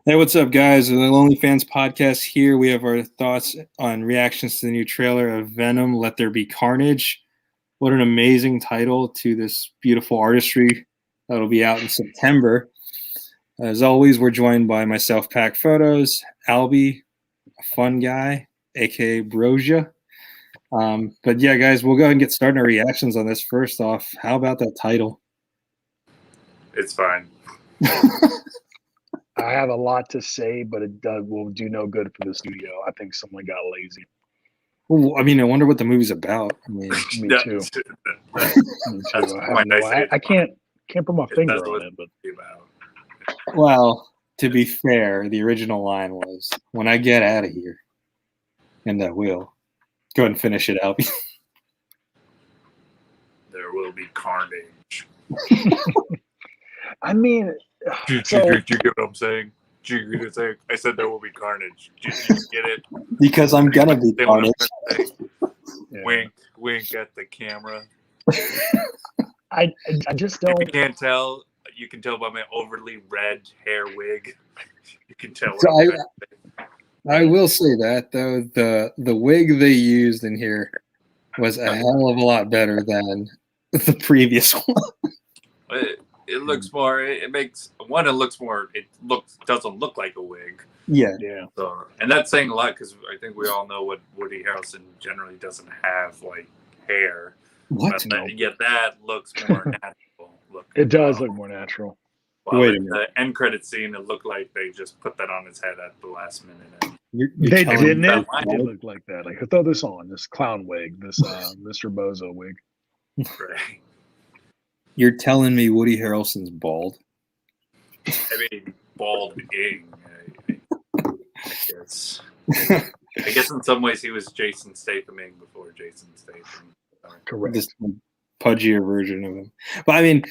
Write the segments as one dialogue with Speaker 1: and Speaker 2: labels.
Speaker 1: Hey, what's up, guys? The LonelyFans Podcast here. We have our thoughts on reactions to the new trailer of Venom, Let There Be Carnage. What an amazing title to this beautiful artistry that'll be out in September. As always, we're joined by myself, Pack Photos, Albie, a fun guy, aka Brosia. But yeah, guys, we'll go ahead and get started our reactions on this. First off, how about that title?
Speaker 2: It's fine.
Speaker 3: I have a lot to say, but it will do no good for the studio. I think someone got lazy.
Speaker 1: Well, I mean, I wonder what the movie's about. I mean,
Speaker 3: Me too. Me
Speaker 2: That's
Speaker 3: too.
Speaker 2: I
Speaker 3: I can't put my finger on it, but
Speaker 1: well, to be fair, the original line was, "When I get out of here," and I will. Go ahead and finish it out.
Speaker 2: There will be carnage.
Speaker 3: I mean,
Speaker 2: Do you get what I'm saying? I said there will be carnage. Do you get it?
Speaker 1: Because I'm gonna be carnage.
Speaker 3: yeah.
Speaker 2: Wink at the camera.
Speaker 3: I just don't.
Speaker 2: If you can't tell, you can tell by my overly red hair wig. You can tell.
Speaker 1: So I will say that though the wig they used in here was a hell of a lot better than the previous one.
Speaker 2: It looks more. It makes one. It looks more. It doesn't look like a wig.
Speaker 1: Yeah.
Speaker 2: So, and that's saying a lot because I think we all know what Woody Harrelson generally doesn't have, like hair.
Speaker 1: What?
Speaker 2: Yet that looks more natural.
Speaker 3: It does look more natural.
Speaker 2: Well,
Speaker 1: Wait a minute.
Speaker 2: The end credit scene, it looked like they just put that on his head at the last minute.
Speaker 3: They didn't.
Speaker 2: that
Speaker 3: It did look like that. Like, throw this on, this clown wig, this Mr. Bozo wig.
Speaker 2: Right.
Speaker 1: You're telling me Woody Harrelson's bald?
Speaker 2: I mean, balding. I guess. I guess in some ways he was Jason Stathaming before Jason Statham.
Speaker 3: Correct.
Speaker 1: This pudgier version of him. But I mean,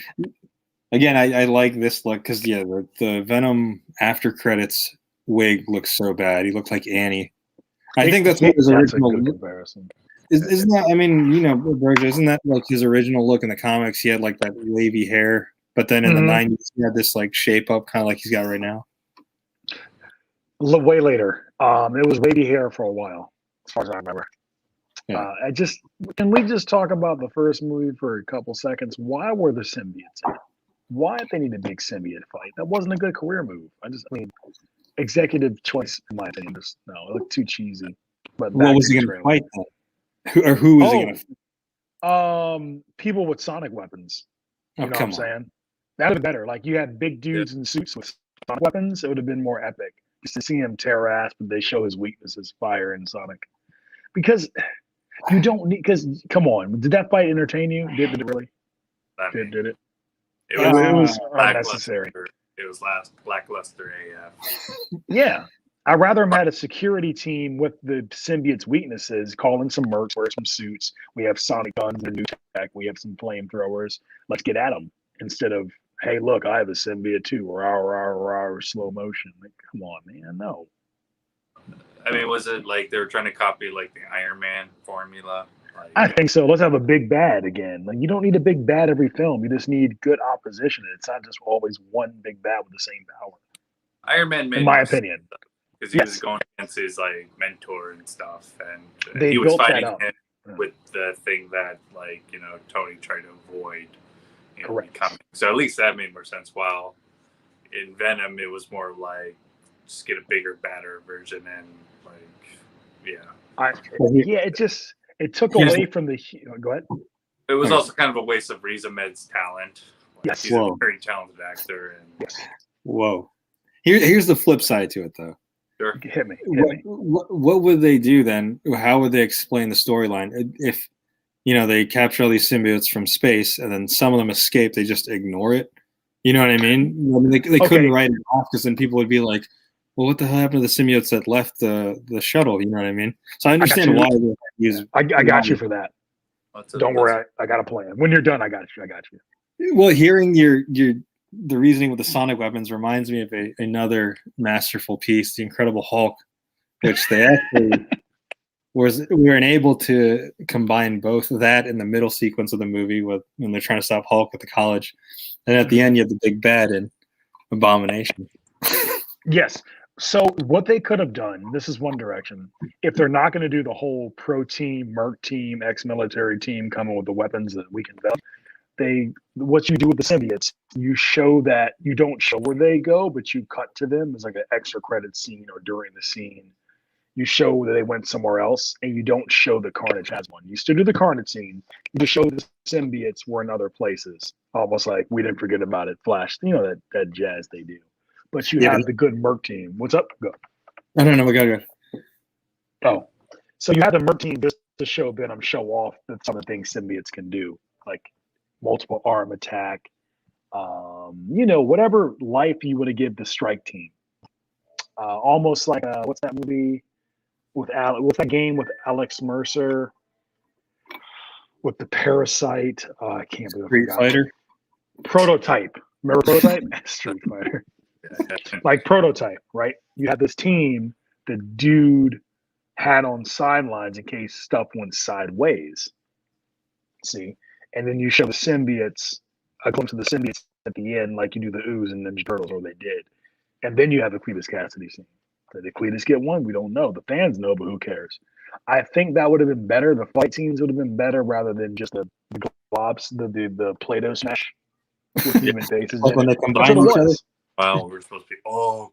Speaker 1: again, I like this look because the Venom after credits wig looks so bad. He looked like Annie. I think that's what his original
Speaker 3: a good comparison.
Speaker 1: Isn't that? I mean, Berger, isn't that like his original look in the comics? He had like that wavy hair, but then in the '90s, he had this like shape up, kind of like he's got right now.
Speaker 3: Way later, it was wavy hair for a while, as far as I remember.
Speaker 1: Yeah.
Speaker 3: Can we just talk about the first movie for a couple seconds? Why were the symbiotes in it? Why did they need a big symbiote fight? That wasn't a good career move. I mean, executive choice, in my opinion. It looked too cheesy. But
Speaker 1: what was he going to fight then? Who was he going
Speaker 3: to? People with sonic weapons. You know what I'm saying? That would have been better. Like, you had big dudes in suits with sonic weapons. It would have been more epic. Just to see him tear ass, but they show his weaknesses, fire and sonic. Because you don't need. Because come on, did that fight entertain you? Did it really? Did it?
Speaker 2: It was
Speaker 3: unnecessary.
Speaker 2: It was lackluster AF.
Speaker 3: Yeah. I'd rather him had a security team with the symbiote's weaknesses, calling some mercs, wear some suits. We have sonic guns and new tech. We have some flamethrowers. Let's get at them. Instead of, hey, look, I have a symbiote too. Rawr, slow motion. Like, come on, man. No.
Speaker 2: I mean, was it like they were trying to copy like the Iron Man formula? Like,
Speaker 3: I think so. Let's have a big bad again. Like, you don't need a big bad every film. You just need good opposition. It's not just always one big bad with the same power.
Speaker 2: Iron Man made
Speaker 3: in my opinion.
Speaker 2: Because he was going against his like mentor and stuff, and
Speaker 3: he
Speaker 2: was fighting him with the thing that Tony tried to avoid.
Speaker 3: Correct.
Speaker 2: So at least that made more sense. While in Venom, it was more like just get a bigger, badder version, and
Speaker 3: it took away from the. Go ahead.
Speaker 2: It was also kind of a waste of Riz Ahmed's talent.
Speaker 3: Yes,
Speaker 2: he's a very talented actor. And
Speaker 3: yes.
Speaker 1: Whoa. Here's the flip side to it, though.
Speaker 2: Sure.
Speaker 3: Hit me.
Speaker 1: What would they do then? How would they explain the storyline if they capture all these symbiotes from space and then some of them escape? They just ignore it. You know what I mean? They couldn't write it off because then people would be like, "Well, what the hell happened to the symbiotes that left the shuttle?" You know what I mean? So I understand why they use.
Speaker 3: I got you for that. Don't worry, I got a plan. When you're done, I got you.
Speaker 1: Well, hearing the reasoning with the sonic weapons reminds me of another masterful piece, The Incredible Hulk, which they actually were able to combine both of that in the middle sequence of the movie when they're trying to stop Hulk at the college, and at the end you have the big bad in Abomination.
Speaker 3: Yes. So what they could have done, this is one direction. If they're not going to do the whole pro team, merc team, ex-military team coming with the weapons that we can develop, what you do with the symbiotes, you show that you don't show where they go, but you cut to them as like an extra credit scene or during the scene. You show that they went somewhere else, and you don't show that Carnage has one. You still do the Carnage scene. You just show the symbiotes were in other places, almost like we didn't forget about it. Flash, that jazz they do. But you have the good merc team. What's up? Go.
Speaker 1: I don't know. We gotta go.
Speaker 3: Oh, so you have the merc team just to show Venom, show off that some of the things symbiotes can do, like multiple arm attack. Whatever life you would have give the strike team. Almost like what's that movie? What's that game with Alex Mercer with the parasite? I can't believe
Speaker 1: Street Fighter.
Speaker 3: Prototype. Remember Prototype? Street Fighter. Like Prototype, right? You had this team the dude had on sidelines in case stuff went sideways. See? And then you show the symbiotes, a glimpse of the symbiotes at the end, like you do the Ooze and Ninja Turtles, or they did. And then you have the Cletus Cassidy scene. Did the Cletus get one? We don't know. The fans know, but who cares? I think that would have been better. The fight scenes would have been better rather than just the globs, the Play-Doh smash with human faces.
Speaker 1: Like when they combine each other.
Speaker 2: Wow, we're supposed to be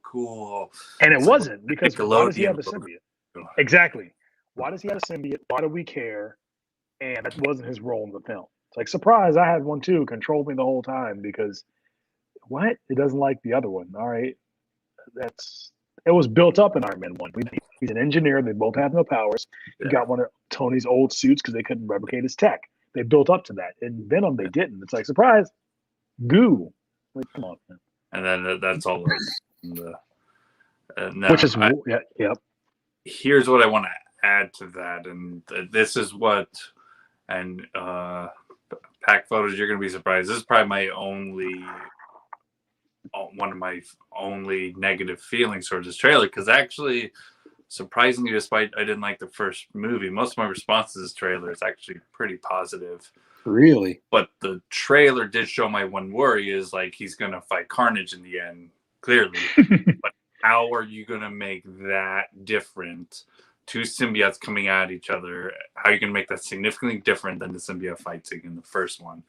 Speaker 2: cool.
Speaker 3: And it wasn't, because why does he have a symbiote? Exactly. Why does he have a symbiote? Why do we care? And that wasn't his role in the film. It's like, surprise, I had one too. Controlled me the whole time because what? It doesn't like the other one. All right. It was built up in Iron Man 1. He's an engineer. They both have no powers. He got one of Tony's old suits because they couldn't replicate his tech. They built up to that. In Venom, they didn't. It's like, surprise, goo. Like, come on, man.
Speaker 2: And then that's all.
Speaker 3: Which is, yep.
Speaker 2: Here's what I want to add to that. And this is what, and pack photos, you're going to be surprised. This is probably one of my only negative feelings towards this trailer, because actually, surprisingly, despite I didn't like the first movie, most of my response to this trailer is actually pretty positive.
Speaker 1: Really?
Speaker 2: But the trailer did show my one worry is like he's going to fight Carnage in the end, clearly. But how are you going to make that different? Two symbiotes coming at each other. How are you going to make that significantly different than the symbiote fight scene in the first one?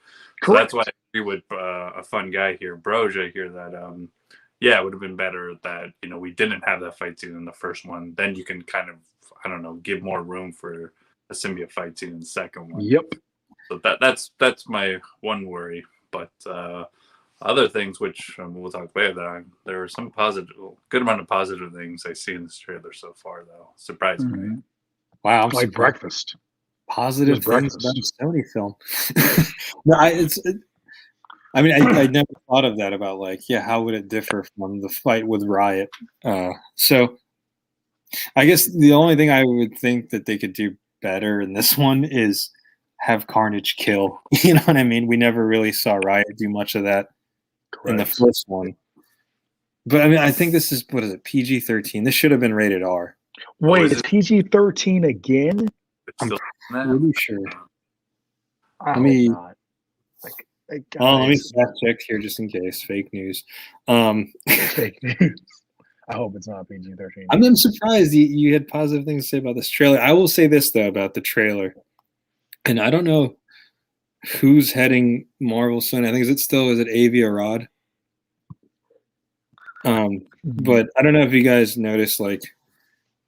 Speaker 2: So that's why I agree with a fun guy here, Broja here, that it would have been better that we didn't have that fight scene in the first one. Then you can kind of give more room for a symbiote fight scene in the second one.
Speaker 3: Yep.
Speaker 2: So that's my one worry. But other things, which we'll talk about, that there are some good amount of positive things I see in this trailer so far, though. Surprisingly.
Speaker 1: Wow, I'm
Speaker 3: like breakfast.
Speaker 1: Positive things about a Sony film. No, I never thought of that about how would it differ from the fight with Riot? So I guess the only thing I would think that they could do better in this one is have Carnage kill. You know what I mean? We never really saw Riot do much of that in the first one. But I think this is, what is it, PG-13? This should have been rated R.
Speaker 3: Wait, it's PG-13 again?
Speaker 1: I'm pretty sure.
Speaker 3: Let me
Speaker 1: fact check here just in case. Fake news.
Speaker 3: Fake news. I hope it's not PG-13.
Speaker 1: I'm surprised you had positive things to say about this trailer. I will say this, though, about the trailer. And I don't know who's heading Marvel soon. I think, is it Avi Arad? But I don't know if you guys noticed,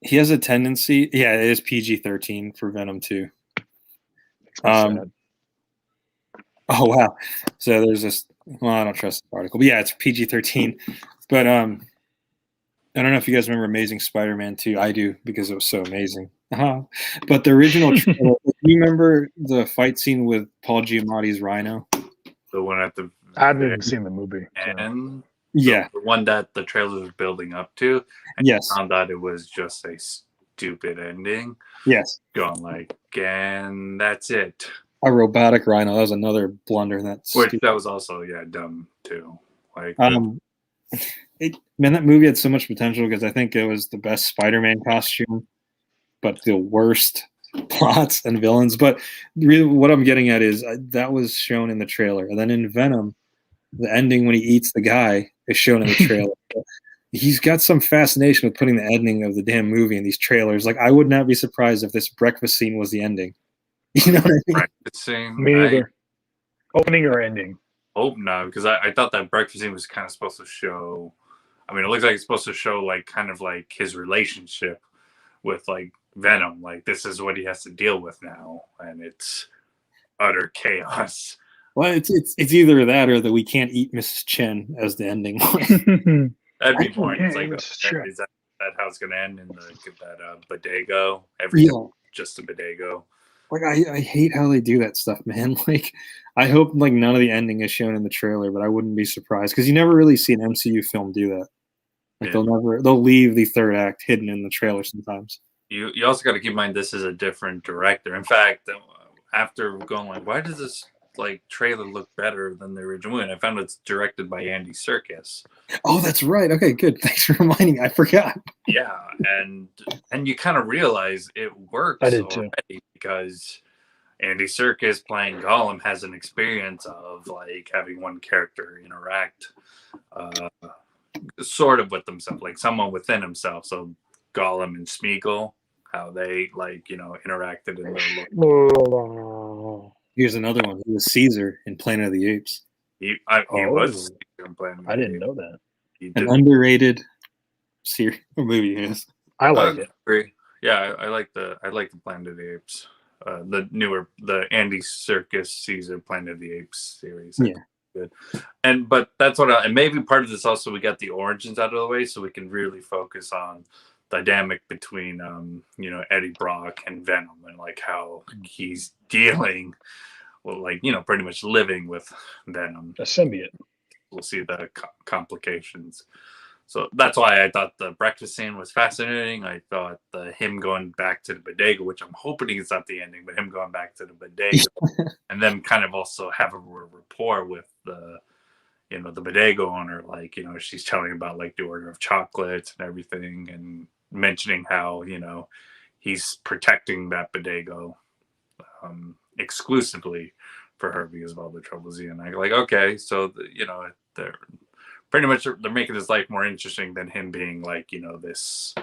Speaker 1: he has a tendency. Yeah, it is PG-13 for Venom 2. Oh, wow. So there's this. Well, I don't trust the article. But yeah, it's PG-13. But I don't know if you guys remember Amazing Spider-Man 2. I do, because it was so amazing. But the original trailer, you remember the fight scene with Paul Giamatti's Rhino?
Speaker 2: The one at the...
Speaker 3: I haven't even seen the movie.
Speaker 2: And
Speaker 1: yeah.
Speaker 2: The one that the trailer was building up to. And
Speaker 1: yes.
Speaker 2: I found out it was just a stupid ending.
Speaker 1: Yes.
Speaker 2: Going and that's it.
Speaker 1: A robotic Rhino. That was another blunder in that.
Speaker 2: That was also, dumb too.
Speaker 1: That movie had so much potential because I think it was the best Spider-Man costume, but the worst plots and villains. But really what I'm getting at is that was shown in the trailer. And then in Venom, the ending when he eats the guy is shown in the trailer. he's got some fascination with putting the ending of the damn movie in these trailers. Like, I would not be surprised if this breakfast scene was the ending. You know what I mean?
Speaker 2: Breakfast scene.
Speaker 3: Me neither. Opening or ending?
Speaker 2: Hope not, because I thought that breakfast scene was kind of supposed to show. I mean, it looks like it's supposed to show like kind of like his relationship with like Venom. Like, this is what he has to deal with now, and it's utter chaos.
Speaker 1: Well, it's either that or that we can't eat Mrs. Chen as the ending.
Speaker 2: That'd be boring. It's like, is that how it's gonna end in that bodega? Just a bodega.
Speaker 1: Like, I hate how they do that stuff, man. Like, I hope like none of the ending is shown in the trailer, but I wouldn't be surprised because you never really see an MCU film do that. Like, they'll leave the third act hidden in the trailer sometimes.
Speaker 2: You also got to keep in mind this is a different director. In fact, after going like, why does this like trailer look better than the original movie? And I found it's directed by Andy Serkis.
Speaker 1: Oh, that's right. Okay, good. Thanks for reminding me. I forgot.
Speaker 2: Yeah, and you kind of realize it works already because Andy Serkis playing Gollum has an experience of like having one character interact sort of with themselves, like someone within himself. So Gollum and Smeagol, how they like, interacted in their look.
Speaker 1: Here's another one. He was Caesar in Planet of the Apes.
Speaker 2: He was Caesar in Planet of the Apes.
Speaker 3: I didn't know that.
Speaker 1: An underrated series or movie is.
Speaker 3: I like it.
Speaker 2: Agree. Yeah, I like the Planet of the Apes. The Andy Serkis Caesar Planet of the Apes series.
Speaker 1: Yeah.
Speaker 2: Good. But that's and maybe part of this also, we got the origins out of the way so we can really focus on the dynamic between Eddie Brock and Venom and like how he's dealing with like pretty much living with Venom,
Speaker 3: a symbiote.
Speaker 2: We'll see the complications. So that's why I thought the breakfast scene was fascinating. I thought him going back to the bodega, which I'm hoping it's not the ending, but him going back to the bodega and then kind of also have a rapport with the bodega owner. Like, she's telling about like the order of chocolates and everything and mentioning how, he's protecting that bodega exclusively for her because of all the troubles he and I like, okay, so, they're pretty much they're making his life more interesting than him being like, this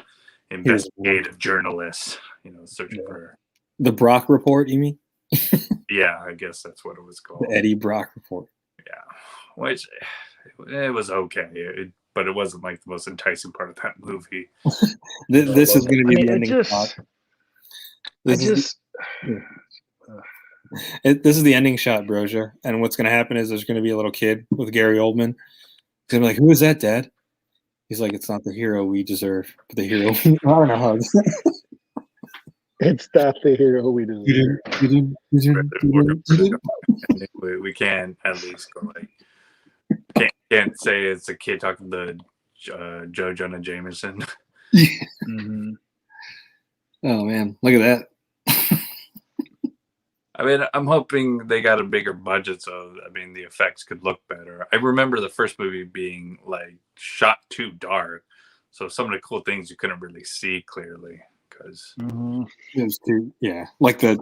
Speaker 2: investigative journalist, searching for
Speaker 1: the Brock Report, you mean?
Speaker 2: Yeah, I guess that's what it was called.
Speaker 1: The Eddie Brock Report.
Speaker 2: Yeah, which it was okay, but it wasn't like the most enticing part of that movie.
Speaker 1: This is going to be the ending shot. This is the ending shot, Broja. And what's going to happen is there's going to be a little kid with Gary Oldman. He's going to be like, who is that, Dad? He's like, it's not the hero we deserve, but the hero we... I don't know how
Speaker 3: it's not the hero we deserve.
Speaker 2: We can at least go like... Can't say it's a kid talking to Joe Jonah Jameson.
Speaker 3: Mm-hmm.
Speaker 1: Oh, man. Look at that.
Speaker 2: I mean, I'm hoping they got a bigger budget, so the effects could look better. I remember the first movie being like shot too dark, so some of the cool things you couldn't really see clearly because
Speaker 1: it was too, like the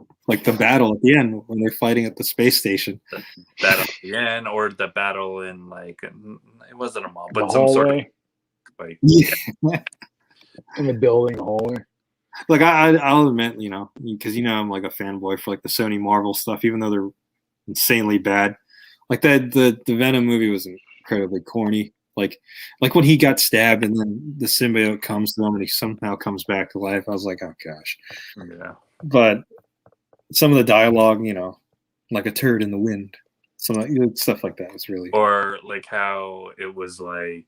Speaker 1: battle at the end when they're fighting at the space station.
Speaker 2: The battle at the end, or the battle in like it wasn't a mall, but
Speaker 3: the
Speaker 2: some
Speaker 3: hallway.
Speaker 2: sort of like
Speaker 3: in the building, the hallway.
Speaker 1: Like I'll admit, because I'm like a fanboy for like the Sony Marvel stuff, even though they're insanely bad. Like the Venom movie was incredibly corny. Like when he got stabbed and then the symbiote comes to him and he somehow comes back to life. I was like, oh gosh.
Speaker 2: Yeah.
Speaker 1: But some of the dialogue, like a turd in the wind, stuff like that was really.
Speaker 2: Or like how it was like.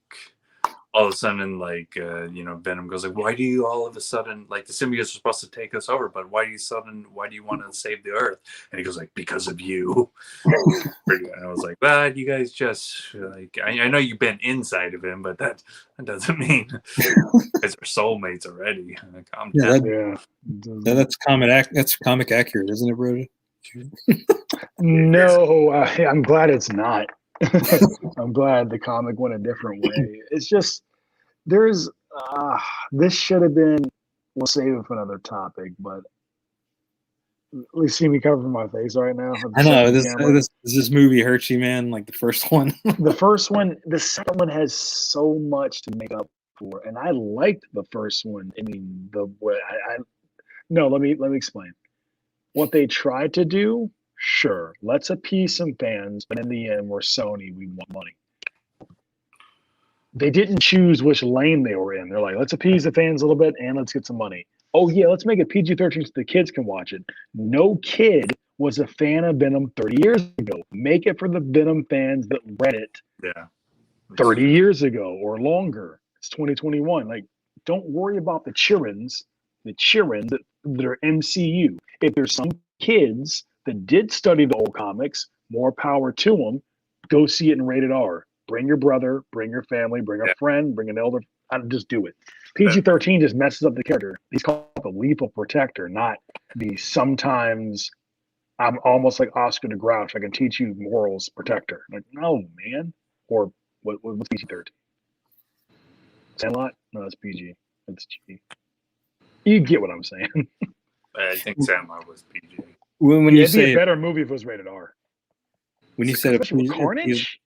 Speaker 2: All of a sudden, like, Venom goes like, why do you all of a sudden, like, the symbiotes are supposed to take us over, but why do you want to save the Earth? And he goes like, because of you. And I was like, well, you guys just, like, I know you've been inside of him, but that doesn't mean you guys are soulmates already. Like,
Speaker 1: that's comic accurate, isn't it, bro?
Speaker 3: No, I'm glad it's not. I'm glad the comic went a different way. It's just this should have been. We'll save it for another topic, but at least see me covering my face right now.
Speaker 1: I know this movie hurts you, man. Like the first one.
Speaker 3: The first one, the second one has so much to make up before, and I liked the first one. I mean, no, let me explain. What they tried to do, sure, let's appease some fans, but in the end, we're Sony, we want money. They didn't choose which lane they were in. They're like, let's appease the fans a little bit and let's get some money. Oh yeah, let's make it PG-13 so the kids can watch it. No kid was a fan of Venom 30 years ago. Make it for the Venom fans that read it 30 years ago or longer. It's 2021. Like, don't worry about the childrens that are MCU. If there's some kids that did study the old comics, more power to them. Go see it in rated R. Bring your brother, bring your family, bring a friend, bring an elder. Just do it. PG-13 just messes up the character. He's called the lethal protector, not the sometimes I'm almost like Oscar the Grouch. I can teach you morals protector. Like, no, man. Or what's PG-13? Sandlot? No, that's PG. That's G. You get what I'm saying.
Speaker 2: I think Sandlot was PG.
Speaker 1: When you
Speaker 3: it'd
Speaker 1: say
Speaker 3: be a better movie if it was rated R.
Speaker 1: When you said
Speaker 3: Carnage?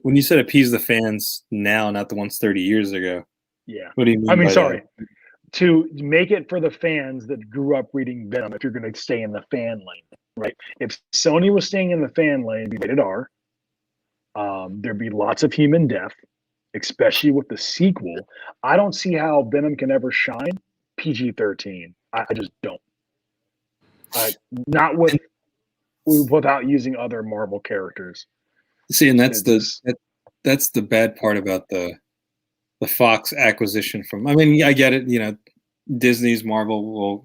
Speaker 1: When you said appease the fans now, not the ones 30 years ago.
Speaker 3: Yeah.
Speaker 1: What do you mean?
Speaker 3: I mean,
Speaker 1: by
Speaker 3: sorry.
Speaker 1: That?
Speaker 3: To make it for the fans that grew up reading Venom, if you're going to stay in the fan lane, right? If Sony was staying in the fan lane, it'd be rated R. There'd be lots of human death, especially with the sequel. I don't see how Venom can ever shine PG-13. I just don't. Not without using other Marvel characters.
Speaker 1: See, and that's the bad part about the Fox acquisition from. I mean, I get it. You know, Disney's Marvel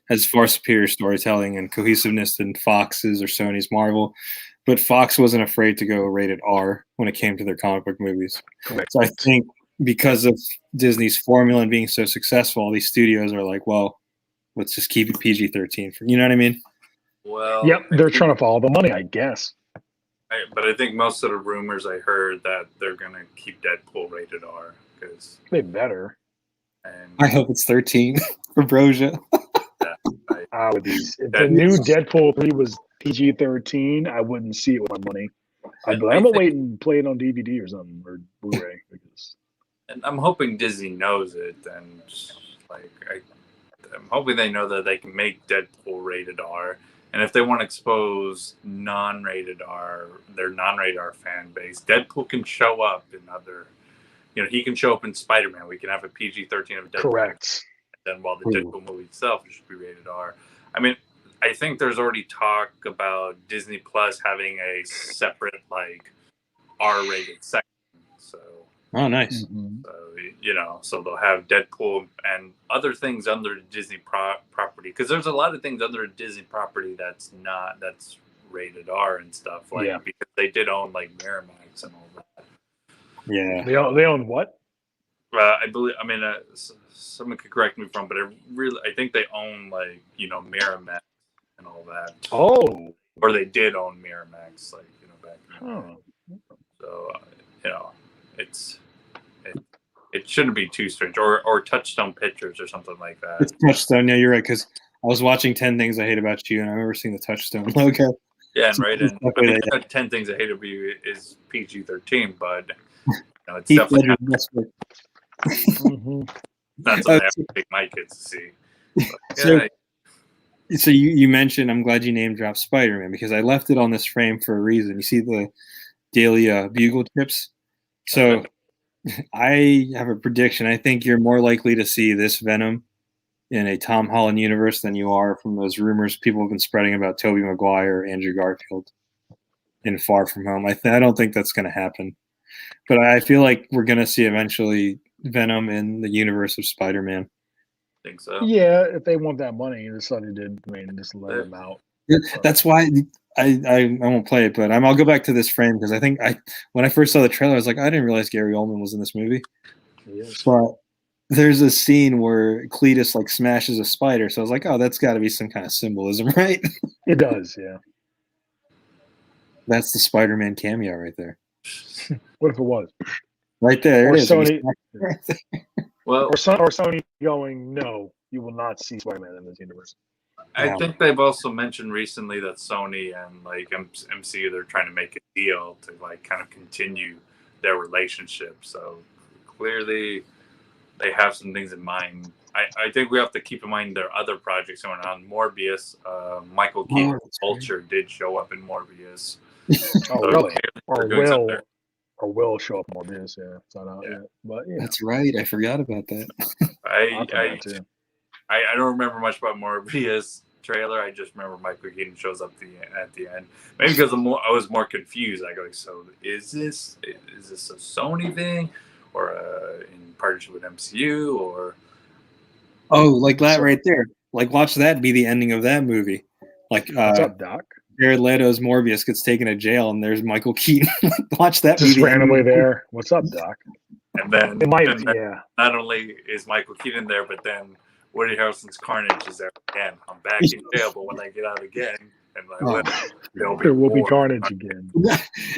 Speaker 1: has far superior storytelling and cohesiveness than Fox's or Sony's Marvel, but Fox wasn't afraid to go rated R when it came to their comic book movies. Correct. So I think because of Disney's formula and being so successful, all these studios are like, well, let's just keep it PG-13. You know what I mean?
Speaker 2: Well,
Speaker 3: yep, they're trying to follow the money, I guess.
Speaker 2: But I think most of the rumors I heard that they're going to keep Deadpool rated R. Because
Speaker 3: they better.
Speaker 2: And
Speaker 1: I hope it's 13 for Brosia.
Speaker 3: If the new Deadpool 3 was PG-13, I wouldn't see it with my money. I'm gonna wait and play it on DVD or something, or Blu-ray.
Speaker 2: And I'm hoping Disney knows it, and I'm hoping they know that they can make Deadpool rated R. And if they want to expose their non-rated R fan base, Deadpool can show up in other. You know, he can show up in Spider-Man. We can have a PG-13 of Deadpool.
Speaker 3: Correct.
Speaker 2: And then while the Deadpool movie itself should be rated R. I mean, I think there's already talk about Disney Plus having a separate R-rated section. So.
Speaker 1: Oh, nice.
Speaker 3: Mm-hmm.
Speaker 2: So they'll have Deadpool and other things under the Disney property, because there's a lot of things under the Disney property that's rated R and stuff because they did own Miramax and all that.
Speaker 1: Yeah,
Speaker 3: they own what?
Speaker 2: I believe. I mean, someone could correct me from, but I think they own Miramax and all that.
Speaker 3: Oh,
Speaker 2: or they did own Miramax, back then. So it shouldn't be too strange, or Touchstone Pictures or something like that.
Speaker 1: It's Touchstone. Yeah, you're right. Because I was watching 10 Things I Hate About You, and I remember seeing the Touchstone logo.
Speaker 2: Yeah, and right. And 10 Things I Hate About You is PG-13, but it's definitely not something I have to take my kids to see. But,
Speaker 1: so you mentioned, I'm glad you name dropped Spider-Man, because I left it on this frame for a reason. You see the daily bugle chips? So I have a prediction. I think you're more likely to see this Venom in a Tom Holland universe than you are from those rumors people have been spreading about Tobey Maguire or Andrew Garfield in Far From Home. I don't think that's going to happen. But I feel like we're going to see eventually Venom in the universe of Spider-Man.
Speaker 2: I think so.
Speaker 3: Yeah, if they want that money, Sony did. I mean, just let them out.
Speaker 1: That's why I won't play it, but I'll go back to this frame because I think when I first saw the trailer, I was like, I didn't realize Gary Oldman was in this movie.
Speaker 3: Yes.
Speaker 1: But there's a scene where Cletus smashes a spider, so I was like, oh, that's got to be some kind of symbolism, right?
Speaker 3: It does, yeah.
Speaker 1: That's the Spider-Man cameo right there.
Speaker 3: What if it was?
Speaker 1: Right there.
Speaker 3: Or
Speaker 1: it is.
Speaker 3: Sony.
Speaker 1: Right there.
Speaker 2: Well,
Speaker 3: or Sony going, no, you will not see Spider-Man in this universe.
Speaker 2: I think they've also mentioned recently that Sony and MCU, they're trying to make a deal to kind of continue their relationship. So clearly they have some things in mind. I think we have to keep in mind their other projects going on. Morbius, Michael Keaton, Vulture did show up in Morbius.
Speaker 3: Oh, really? Or will show up in Morbius, yeah. It's not out yet. But, yeah.
Speaker 1: That's right. I forgot about that.
Speaker 2: I don't remember much about Morbius trailer. I just remember Michael Keaton shows up at the end. Maybe because I was more confused. I go, so is this a Sony thing, or in partnership with MCU, or?
Speaker 1: Oh, like that right there. Like, watch that be the ending of that movie. Like,
Speaker 3: what's up, Doc?
Speaker 1: Jared Leto's Morbius gets taken to jail, and there's Michael Keaton. Watch that
Speaker 3: just randomly there. What's up, Doc?
Speaker 2: And then, not only is Michael Keaton there, but then Woody Harrelson's Carnage is there again. I'm back in jail, but when I get out again, and
Speaker 3: there will be Carnage again.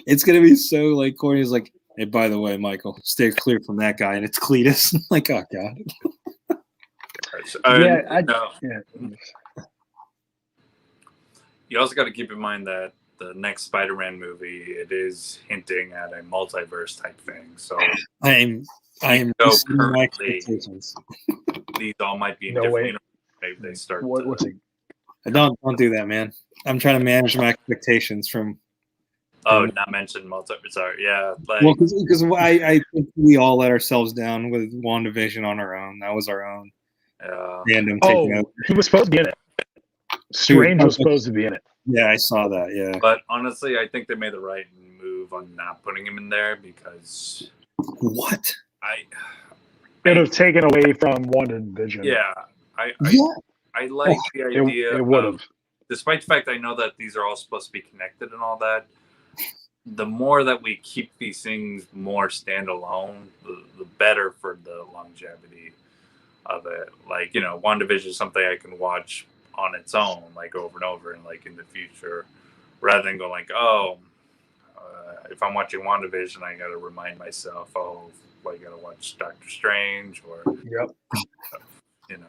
Speaker 1: It's gonna be so like corny. It's like, hey, by the way, Michael, stay clear from that guy, and it's Cletus. Like, oh god.
Speaker 2: You also got to keep in mind that the next Spider-Man movie, it is hinting at a multiverse type thing. So
Speaker 1: I am
Speaker 2: currently these all might be in different universes. Maybe they start.
Speaker 1: Don't do that, man. I'm trying to manage my expectations from.
Speaker 2: Oh, not mention multiverse. Sorry, yeah.
Speaker 1: Well, because I think we all let ourselves down with WandaVision on our own. That was our own. Random taking over.
Speaker 3: He was supposed to be in it. Strange was supposed to be in it.
Speaker 1: Yeah, I saw that. Yeah,
Speaker 2: but honestly, I think they made the right move on not putting him in there because
Speaker 1: what
Speaker 2: it
Speaker 3: would have taken away from WandaVision.
Speaker 2: Yeah, I like the idea.
Speaker 3: It would have,
Speaker 2: despite the fact I know that these are all supposed to be connected and all that. The more that we keep these things more standalone, the better for the longevity of it. Like, WandaVision is something I can watch on its own, like over and over, and like in the future, rather than go like, if I'm watching WandaVision, I got to remind myself, I got to watch Doctor Strange, or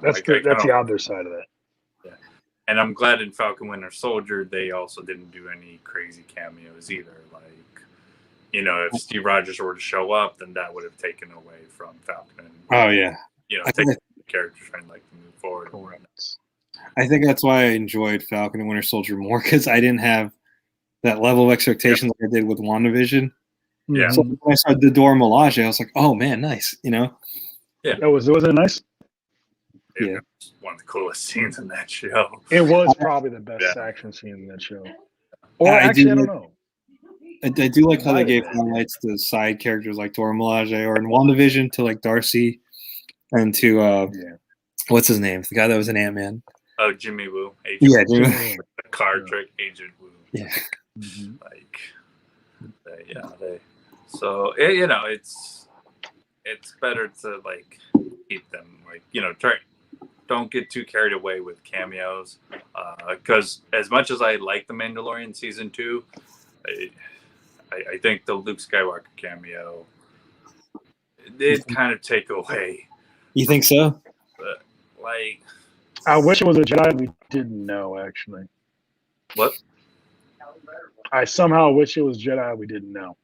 Speaker 3: that's the other side of it.
Speaker 2: Yeah, and I'm glad in Falcon Winter Soldier they also didn't do any crazy cameos either. Like, if Steve Rogers were to show up, then that would have taken away from Falcon.
Speaker 1: Oh yeah,
Speaker 2: taking the character trying to move forward.
Speaker 3: Correct.
Speaker 1: I think that's why I enjoyed Falcon and Winter Soldier more, because I didn't have that level of expectation like I did with WandaVision.
Speaker 2: Yeah.
Speaker 1: So when I saw the Dora Milaje, I was like, "Oh man, nice!"
Speaker 2: Yeah.
Speaker 3: Was it nice?
Speaker 2: It was one of the coolest scenes in that show.
Speaker 3: It was probably the best action scene in that show. Or I don't know.
Speaker 1: I do like how they gave highlights to side characters like Dora Milaje, or in WandaVision to like Darcy, and to what's his name? The guy that was in Ant-Man.
Speaker 2: Oh, Jimmy Woo.
Speaker 1: Jimmy Woo.
Speaker 2: The card trick, Agent Woo.
Speaker 1: Yeah.
Speaker 2: So it's better to like keep them don't get too carried away with cameos, because as much as I like The Mandalorian season 2, I think the Luke Skywalker cameo did kind of take away.
Speaker 1: You think so?
Speaker 2: But,
Speaker 3: I wish it was a Jedi we didn't know, actually.
Speaker 2: What?
Speaker 3: I somehow wish it was Jedi we didn't know.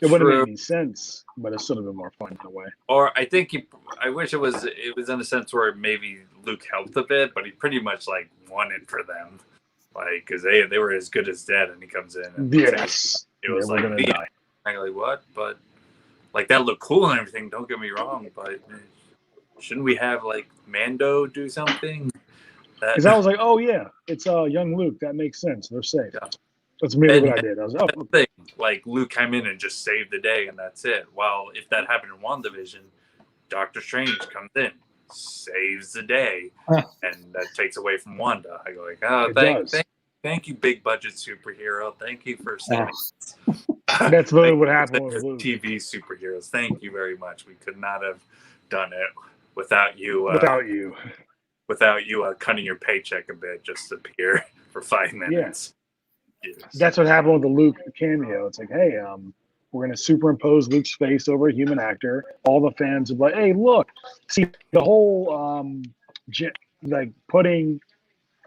Speaker 3: It wouldn't make any sense, but it should have been more fun in a way.
Speaker 2: Or I think I wish it was in a sense where maybe Luke helped a bit, but he pretty much won it for them, because they were as good as dead, and he comes in. And it was what? But that looked cool and everything. Don't get me wrong, but shouldn't we have Mando do something?
Speaker 3: Because I was like, oh yeah, it's young Luke. That makes sense. They're safe. Yeah. That's immediately what I did. I was
Speaker 2: Luke came in and just saved the day, and that's it. Well, if that happened in WandaVision, Doctor Strange comes in, saves the day, and that takes away from Wanda. I go thank you, big budget superhero. Thank you for saving.
Speaker 3: That's really what happened with Luke.
Speaker 2: TV superheroes. Thank you very much. We could not have done it without you. Without you cutting your paycheck a bit just to appear for 5 minutes.
Speaker 3: Yes. That's what happened with the Luke cameo. It's like, hey, we're going to superimpose Luke's face over a human actor. All the fans are like, hey, look. See, the whole putting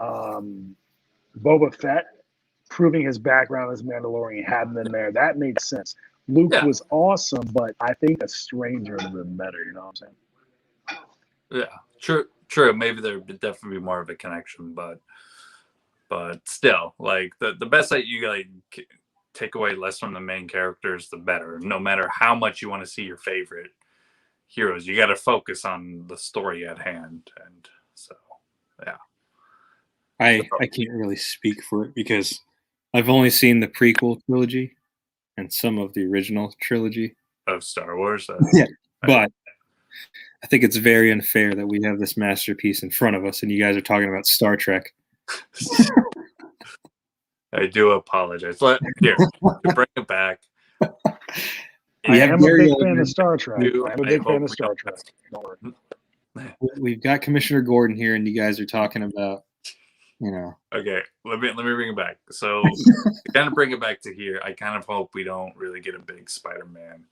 Speaker 3: Boba Fett, proving his background as Mandalorian, had him in there. That made sense. Luke was awesome, but I think a stranger would have been better. You know what I'm
Speaker 2: saying? Yeah, true. Maybe there would definitely be more of a connection, but still, like the best that you like take away less from the main characters, the better. No matter how much you want to see your favorite heroes, you got to focus on the story at hand. And so, yeah.
Speaker 1: I can't really speak for it because I've only seen the prequel trilogy and some of the original trilogy
Speaker 2: of Star Wars.
Speaker 1: Yeah, but I think it's very unfair that we have this masterpiece in front of us and you guys are talking about Star Trek.
Speaker 2: I do apologize. Here, to bring it back.
Speaker 3: I am a big fan of Star Trek. I'm a big fan of Star Trek.
Speaker 1: We've got Commissioner Gordon here, and you guys are talking about, you know.
Speaker 2: Okay, let me bring it back. So, to kind of bring it back to here, I kind of hope we don't really get a big Spider-Man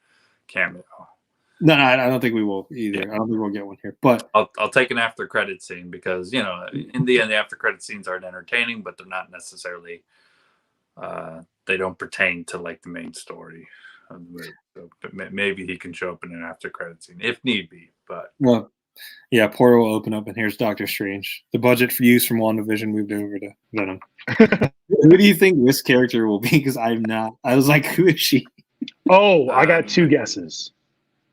Speaker 2: cameo.
Speaker 1: No, I don't think we will either. Yeah. I don't think we'll get one here. But
Speaker 2: I'll take an after credit scene because, you know, in the end, the after credit scenes aren't entertaining, but they're not necessarily. They don't pertain to like the main story. So maybe he can show up in an after credit scene if need be. But
Speaker 1: well, yeah, portal will open up and here's Doctor Strange. The budget for use from WandaVision moved over to Venom. Who do you think this character will be? Because I'm not. I was like, who is she?
Speaker 3: Oh, I got two guesses.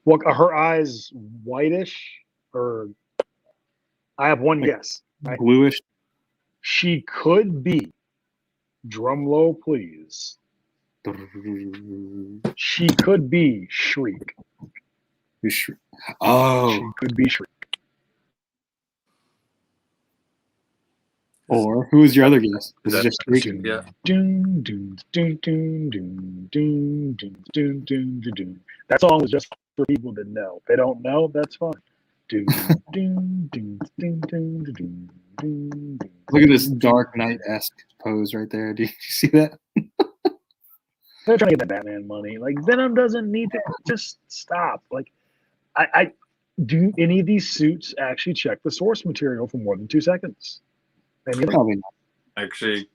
Speaker 3: What her eyes whitish or? I have one guess.
Speaker 1: Bluish.
Speaker 3: She could be. Drum roll, please. She could be Shriek.
Speaker 1: Oh.
Speaker 3: She could be Shriek.
Speaker 1: Or who was your other guess? Is it just Shriek?
Speaker 2: Yeah.
Speaker 3: That song was just for people that know. If they don't know, that's fine.
Speaker 1: Look at this Dark Knight-esque pose right there. Do you see that?
Speaker 3: They're trying to get the Batman money. Like, Venom doesn't need to just stop. Like, I do any of these suits actually check the source material for more than 2 seconds?
Speaker 1: Probably not.
Speaker 2: Actually,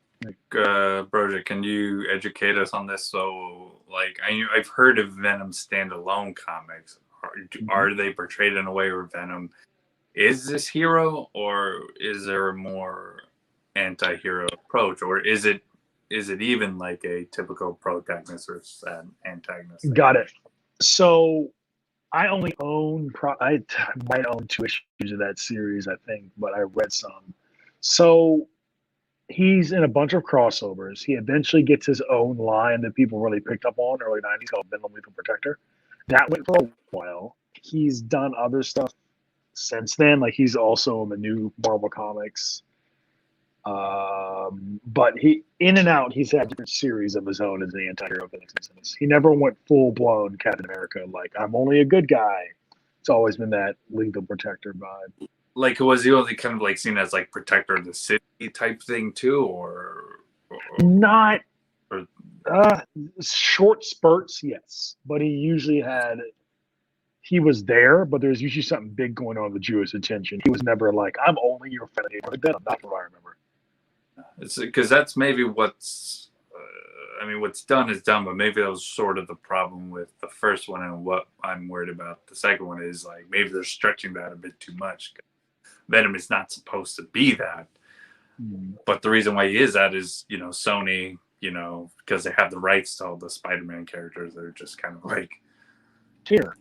Speaker 2: Broja, can you educate us on this? So, like, I've heard of Venom standalone comics. Are they portrayed in a way where Venom is this hero, or is there a more anti-hero approach, or is it even like a typical protagonist or antagonist?
Speaker 3: Got it. So I only own I might own 2 issues of that series, I think, but I read some. So he's in a bunch of crossovers. He eventually gets his own line that people really picked up on early 90s called Venom Lethal Protector. That went for a while. He's done other stuff since then. Like, he's also in the new Marvel comics. But he in and out, he's had different series of his own as an anti-hero. He never went full-blown Captain America, like, I'm only a good guy. It's always been that Lethal Protector vibe.
Speaker 2: Like, was he only kind of like seen as like protector of the city type thing too, or
Speaker 3: not short spurts? Yes, but he was there, but there's usually something big going on with Jewish attention. He was never like, I'm only your friend. That's not what I remember.
Speaker 2: It's because that's maybe what's done is done, but maybe that was sort of the problem with the first one, and what I'm worried about the second one is like maybe they're stretching that a bit too much. Venom is not supposed to be that, but the reason why he is that is, you know, Sony, you know, because they have the rights to all the Spider-Man characters. They're just kind of like
Speaker 3: here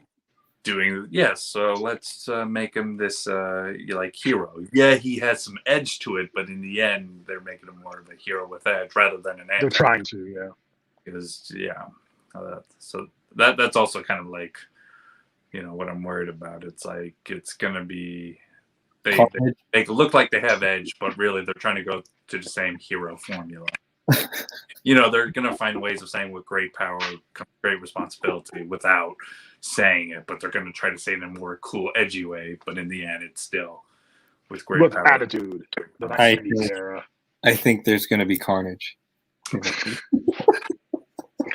Speaker 2: doing so let's make him this like hero. Yeah, he has some edge to it, but in the end, they're making him more of a hero with edge rather than an edge.
Speaker 3: They're trying to,
Speaker 2: because so that's also kind of like, you know, what I'm worried about. It's like it's gonna be. They look like they have edge, but really they're trying to go to the same hero formula. You know, they're going to find ways of saying with great power comes great responsibility without saying it, but they're going to try to say it in a more cool, edgy way. But in the end, it's still with great power.
Speaker 3: Attitude.
Speaker 1: I think there's going to be Carnage.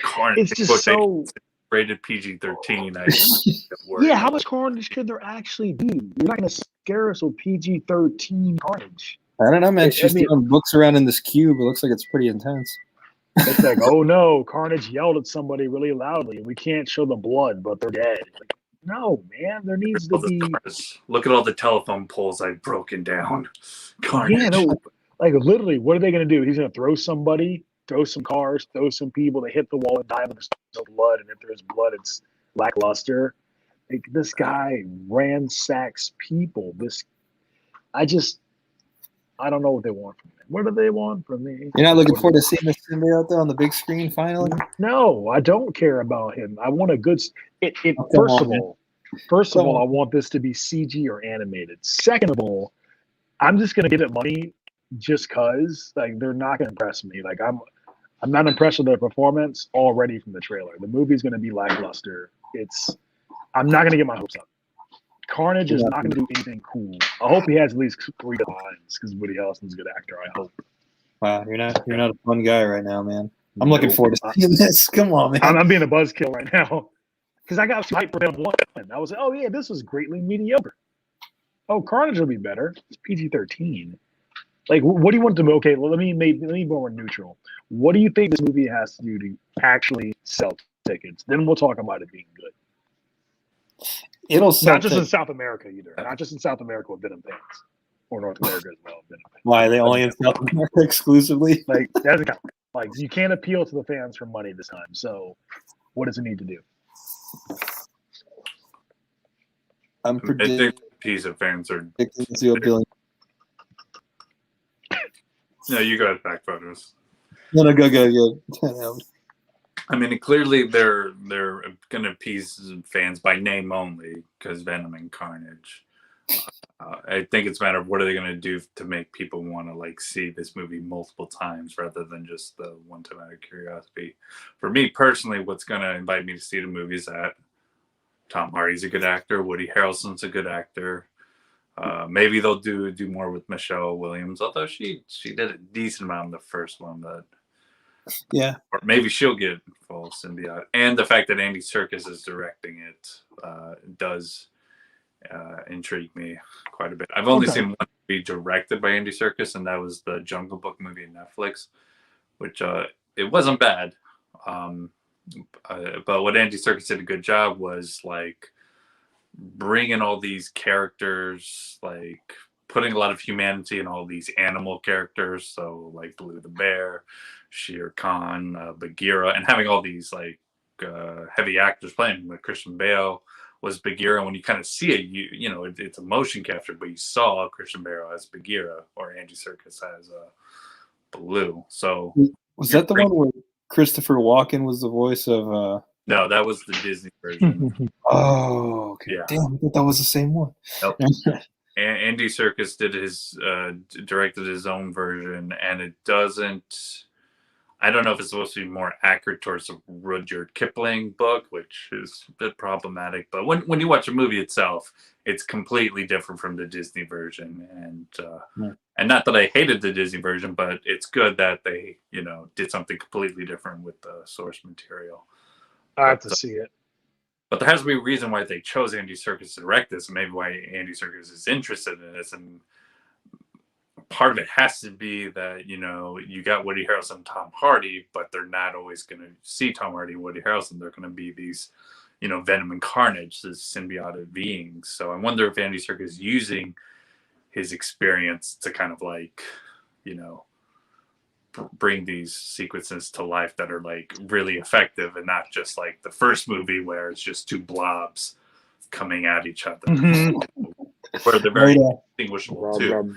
Speaker 2: Carnage.
Speaker 3: It's just so...
Speaker 2: rated PG-13.
Speaker 3: Yeah, how much Carnage could there actually be? You're not going to scare us with PG-13 Carnage.
Speaker 1: I don't know, man. She's throwing books around in this cube. It looks like it's pretty intense.
Speaker 3: It's like, oh no, Carnage yelled at somebody really loudly. We can't show the blood, but they're dead. Like, no, man, there needs to be.
Speaker 2: Look at all the telephone poles I've broken down. Carnage.
Speaker 3: Yeah, no, like literally, what are they going to do? He's going to throw somebody, throw some cars, throw some people. They hit the wall and die, but there's no blood. And if there's blood, it's lackluster. Like, this guy ransacks people. I don't know what they want from me. What do they want from me?
Speaker 1: You're not looking forward to seeing this symbiote there on the big screen finally?
Speaker 3: No, I don't care about him. I want a good. First of all, I want this to be CG or animated. Second of all, I'm just gonna give it money just cause. Like, they're not gonna impress me. Like, I'm not impressed with their performance already from the trailer. The movie's gonna be lackluster. I'm not gonna get my hopes up. Carnage is not going to do anything cool. I hope he has at least 3 lines because Woody Harrelson's a good actor. I hope.
Speaker 1: Wow, you're not a fun guy right now, man. I'm looking forward to seeing this. Come on, man.
Speaker 3: I'm being a buzzkill right now because I got hyped for Venom 1. I was like, oh yeah, this was greatly mediocre. Oh, Carnage will be better. It's PG-13. Like, what do you want to do? Okay, well, let me be more neutral. What do you think this movie has to do to actually sell tickets? Then we'll talk about it being good.
Speaker 1: It'll sell
Speaker 3: not just in South America either. Not just in South America with Venom fans, or North America as well. Venom fans.
Speaker 1: Why are they only in South America exclusively?
Speaker 3: Like, that doesn't count. Like, you can't appeal to the fans for money this time. So, what does it need to do?
Speaker 1: I'm predicting
Speaker 2: piece of fans are
Speaker 1: $0 billion.
Speaker 2: No, you got it back, photos.
Speaker 1: No, go.
Speaker 2: I mean, clearly they're going to appease fans by name only because Venom and Carnage. I think it's a matter of what are they going to do to make people want to like see this movie multiple times rather than just the one time out of curiosity. For me personally, what's going to invite me to see the movie is that Tom Hardy's a good actor, Woody Harrelson's a good actor. Maybe they'll do more with Michelle Williams, although she did a decent amount in the first one, but.
Speaker 1: Yeah,
Speaker 2: or maybe she'll get full symbiote. And the fact that Andy Serkis is directing it does intrigue me quite a bit. I've only seen one movie directed by Andy Serkis, and that was the Jungle Book movie on Netflix, which it wasn't bad. But what Andy Serkis did a good job was like bringing all these characters, like putting a lot of humanity in all these animal characters. So like Blue the Bear, Shere Khan, Bagheera, and having all these like heavy actors playing. Like Christian Bale was Bagheera. When you kind of see it, you know it's a motion capture, but you saw Christian Bale as Bagheera or Andy Serkis as Baloo. So
Speaker 1: was that the one where Christopher Walken was the voice of?
Speaker 2: No, that was the Disney version.
Speaker 1: Oh, okay. Yeah. Damn, I thought that was the same one.
Speaker 2: Nope. Andy Serkis did directed his own version, and it doesn't. I don't know if it's supposed to be more accurate towards the Rudyard Kipling book, which is a bit problematic. But when you watch a movie itself, it's completely different from the Disney version. And not that I hated the Disney version, but it's good that they did something completely different with the source material.
Speaker 3: I have to see it.
Speaker 2: But there has to be a reason why they chose Andy Serkis to direct this, and maybe why Andy Serkis is interested in this. And part of it has to be that, you got Woody Harrelson and Tom Hardy, but they're not always going to see Tom Hardy and Woody Harrelson. They're going to be these, Venom and Carnage, these symbiotic beings. So I wonder if Andy Serkis is using his experience to kind of like, bring these sequences to life that are like really effective and not just like the first movie where it's just two blobs coming at each other. Mm-hmm. Where they're very distinguishable too.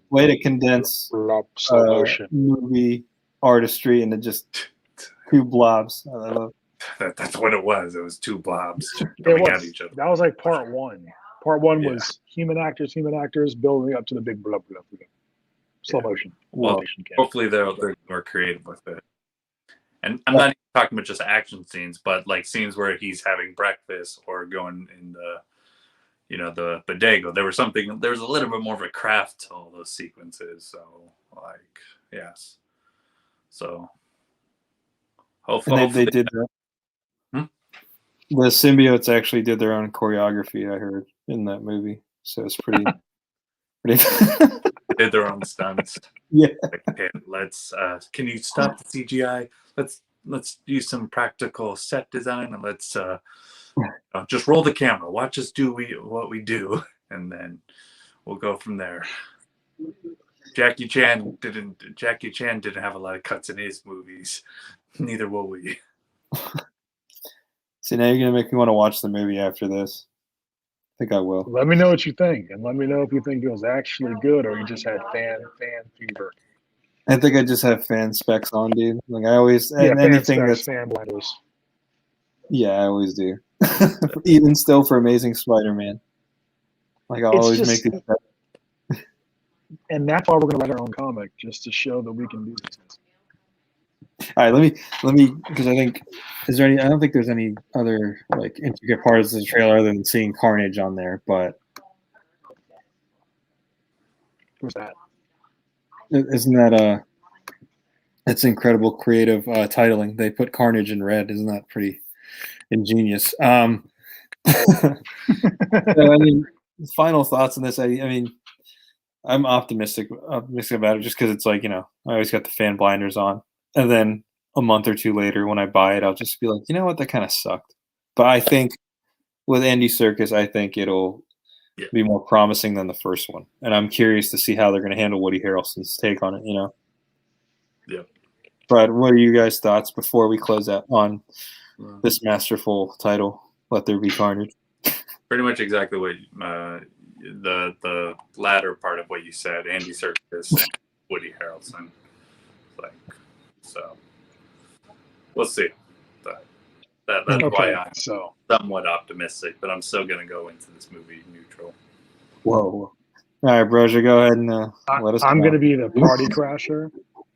Speaker 1: Way to condense movie artistry into just two blobs. I love
Speaker 2: that's what it was. It was two blobs coming at each other.
Speaker 3: That was like part one. Part one was human actors building up to the big blob. Slow motion.
Speaker 2: Well, hopefully they're more creative with it. And I'm not even talking about just action scenes, but like scenes where he's having breakfast or going in the bodega. There was a little bit more of a craft to all those sequences. So like, yes. So hopefully
Speaker 1: they did that. The symbiotes actually did their own choreography, I heard, in that movie. So it's pretty
Speaker 2: did their own stunts.
Speaker 1: Yeah.
Speaker 2: Like, okay, let's. Can you stop the CGI? Let's use some practical set design, and let's just roll the camera. Watch us do what we do, and then we'll go from there. Jackie Chan didn't have a lot of cuts in his movies. Neither will we.
Speaker 1: See, now you're gonna make me want to watch the movie after this. I think I will.
Speaker 3: Let me know what you think, and let me know if you think it was actually good or you just had fan fever.
Speaker 1: I think I just have fan specs on, dude. Like I always,
Speaker 3: Yeah,
Speaker 1: anything
Speaker 3: that's
Speaker 1: that's
Speaker 3: fan blinders.
Speaker 1: Yeah, I always do. Even still for Amazing Spider-Man. Like I'll always make these.
Speaker 3: And that's why we're gonna write our own comic, just to show that we can do these things.
Speaker 1: All right, let me because I think I don't think there's any other like intricate parts of the trailer other than seeing Carnage on there, but
Speaker 3: What's that?
Speaker 1: isn't that that's incredible creative titling. They put Carnage in red. Isn't that pretty ingenious? So, I mean, final thoughts on this. I mean, I'm optimistic about it just because it's like, I always got the fan blinders on. And then a month or two later when I buy it, I'll just be like, you know what, that kind of sucked. But I think with Andy Serkis, I think it'll be more promising than the first one. And I'm curious to see how they're going to handle Woody Harrelson's take on it,
Speaker 2: Yeah.
Speaker 1: But what are you guys' thoughts before we close out on this masterful title, Let There Be Carnage?
Speaker 2: Pretty much exactly what the latter part of what you said, Andy Serkis and Woody Harrelson. So we'll see. That's why I'm somewhat optimistic, but I'm still going to go into this movie neutral.
Speaker 1: Whoa. All right, Broja, go ahead and let us know.
Speaker 3: I'm going to be the party crasher.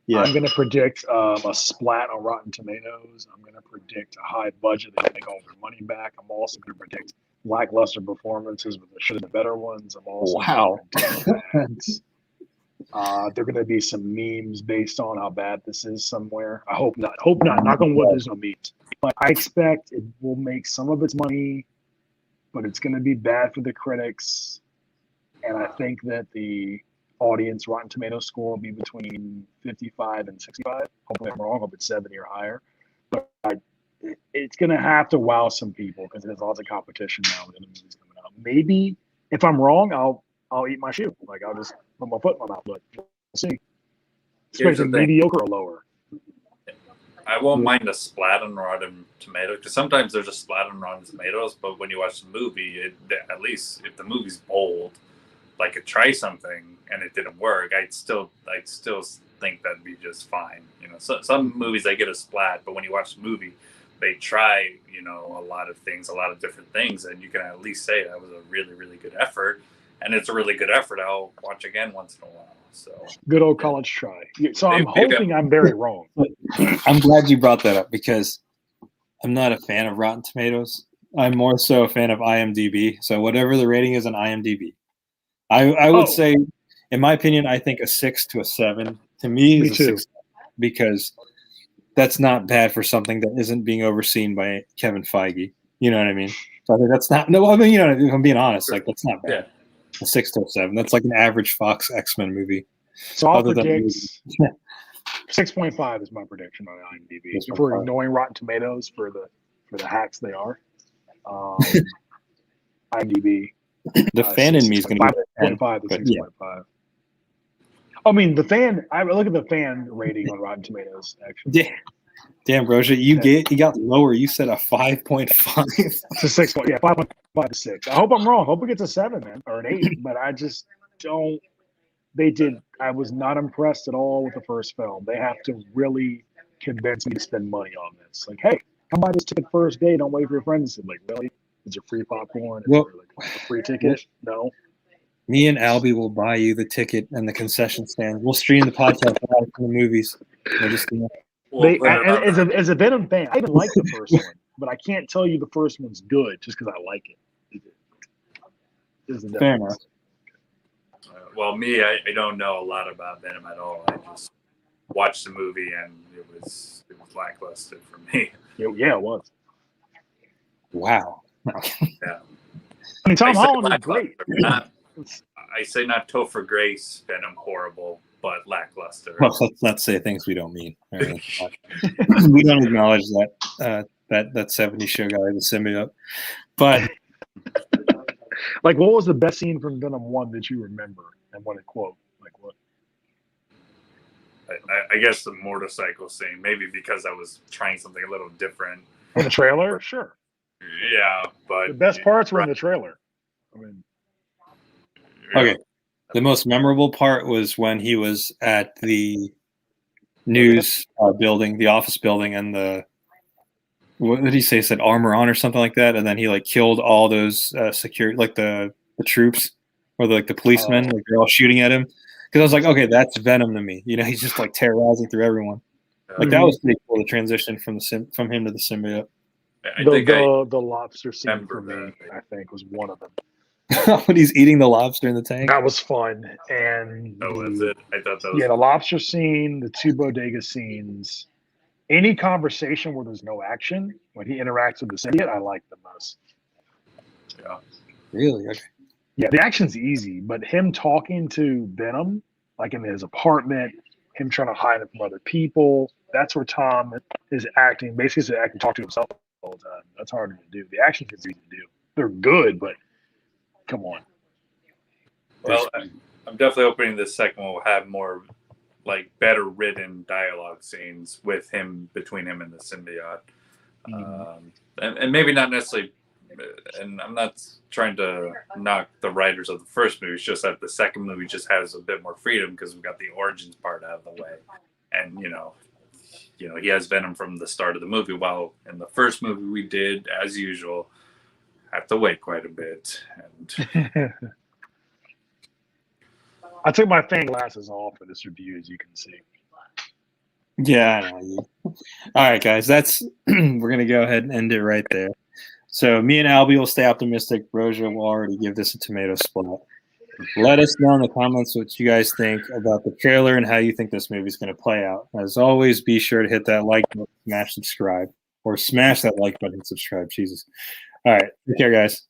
Speaker 1: Yeah.
Speaker 3: I'm going to predict a splat on Rotten Tomatoes. I'm going to predict a high budget that they make all their money back. I'm also going to predict lackluster performances, but there should have been better ones. I'm also going to predict there are going to be some memes based on how bad this is somewhere. I hope not. Knock on wood, there's no memes. But I expect it will make some of its money, but it's going to be bad for the critics. And I think that the audience Rotten Tomatoes score will be between 55 and 65. Hopefully I'm wrong. I hope it's 70 or higher. But it's going to have to wow some people because there's lots of competition now with the movies coming out. Maybe if I'm wrong, I'll eat my shoe. Like I'll just put my foot in my mouth. But we'll see. Especially mediocre or lower.
Speaker 2: I won't mind a splat on Rotten Tomatoes because sometimes there's a splat on Rotten Tomatoes, but when you watch the movie, at least if the movie's bold, like it try something and it didn't work, I'd still think that'd be just fine. So some movies they get a splat, but when you watch the movie, they try a lot of things, a lot of different things, and you can at least say that was a really, really good effort. And it's a really good effort. I'll watch again once in a while. So
Speaker 3: good old college try. So I'm hoping I'm very wrong.
Speaker 1: I'm glad you brought that up because I'm not a fan of Rotten Tomatoes. I'm more so a fan of IMDb. So whatever the rating is on IMDb, I would say, in my opinion, I think a 6 to a 7 to me is a 6 because that's not bad for something that isn't being overseen by Kevin Feige. You know what I mean? So I think that's not. No, I mean, if I'm being honest, like that's not bad.
Speaker 2: Yeah.
Speaker 1: A 6 to a 7. That's like an average Fox X-Men movie.
Speaker 3: So I'll predict 6.5 is my prediction on IMDb. If we're ignoring Rotten Tomatoes for the hacks they are, IMDb.
Speaker 1: The fan in me is going to be
Speaker 3: 5.5 to 6.5. I mean, I look at the fan rating on Rotten Tomatoes. Actually,
Speaker 1: damn, Broja, you got lower. You said a 5.5.
Speaker 3: It's a 6. Yeah, 5.5 to 6. I hope I'm wrong. I hope it gets a 7, man, or an 8. But I just don't. I was not impressed at all with the first film. They have to really convince me to spend money on this. Like, hey, come buy this ticket first day. Don't wait for your friends to say, like, really? Is there free popcorn? Is there like a free ticket? No.
Speaker 1: Me and Albie will buy you the ticket and the concession stand. We'll stream the podcast from the movies.
Speaker 3: As a Venom fan, I even like the first one, but I can't tell you the first one's good just because I like it.
Speaker 1: Fair enough.
Speaker 2: Well, me, I don't know a lot about Venom at all. I just watched the movie and it was lackluster for me.
Speaker 3: Yeah, it was.
Speaker 1: Wow.
Speaker 2: Yeah.
Speaker 3: I mean, Tom Holland was great.
Speaker 2: I say not Topher Grace, Venom horrible, but lackluster.
Speaker 1: Well, let's say things we don't mean. We don't acknowledge that that 70s show guy, the symbiote. But
Speaker 3: like, what was the best scene from Venom 1 that you remember and want to quote? Like what?
Speaker 2: I guess the motorcycle scene, maybe because I was trying something a little different.
Speaker 3: In the trailer? Sure.
Speaker 2: Yeah, but
Speaker 3: the best parts were in the trailer. I mean,
Speaker 1: okay. The most memorable part was when he was at the news building, the office building, and what did he say? He said armor on or something like that, and then he like killed all those security, like the troops or the policemen, like they're all shooting at him. Because I was like, okay, that's Venom to me. You know, he's just like terrorizing through everyone. Like that was pretty cool. The transition from him to the symbiote.
Speaker 3: The lobster scene for me, I think, was one of them.
Speaker 1: When he's eating the lobster in the tank.
Speaker 3: That was fun. And
Speaker 2: was it? I thought that was
Speaker 3: the lobster scene, the two bodega scenes, any conversation where there's no action, when he interacts with the symbiote, I like the most.
Speaker 2: Yeah.
Speaker 1: Really? Okay.
Speaker 3: Yeah, the action's easy, but him talking to Venom, like in his apartment, him trying to hide it from other people, that's where Tom is acting. Basically, he's acting, talk to himself all the time. That's harder to do. The action is easy to do. They're good, but come on.
Speaker 2: Well, I'm definitely hoping the second one will have more, like, better written dialogue scenes with him, between him and the symbiote. And maybe not necessarily, and I'm not trying to knock the writers of the first movie, it's just that the second movie just has a bit more freedom because we've got the origins part out of the way. And, you know, he has Venom from the start of the movie, while in the first movie we did, as usual, have to wait quite a bit. And
Speaker 3: I took my fan glasses off for this review, as you can see.
Speaker 1: Yeah, I know. All right, guys, we're gonna go ahead and end it right there. So me and Albie will stay optimistic. Roja will already give this a tomato splat. Let us know in the comments what you guys think about the trailer and how you think this movie is going to play out. As always, be sure to hit that like button, smash that like button and subscribe. Jesus. All right. Take care, guys.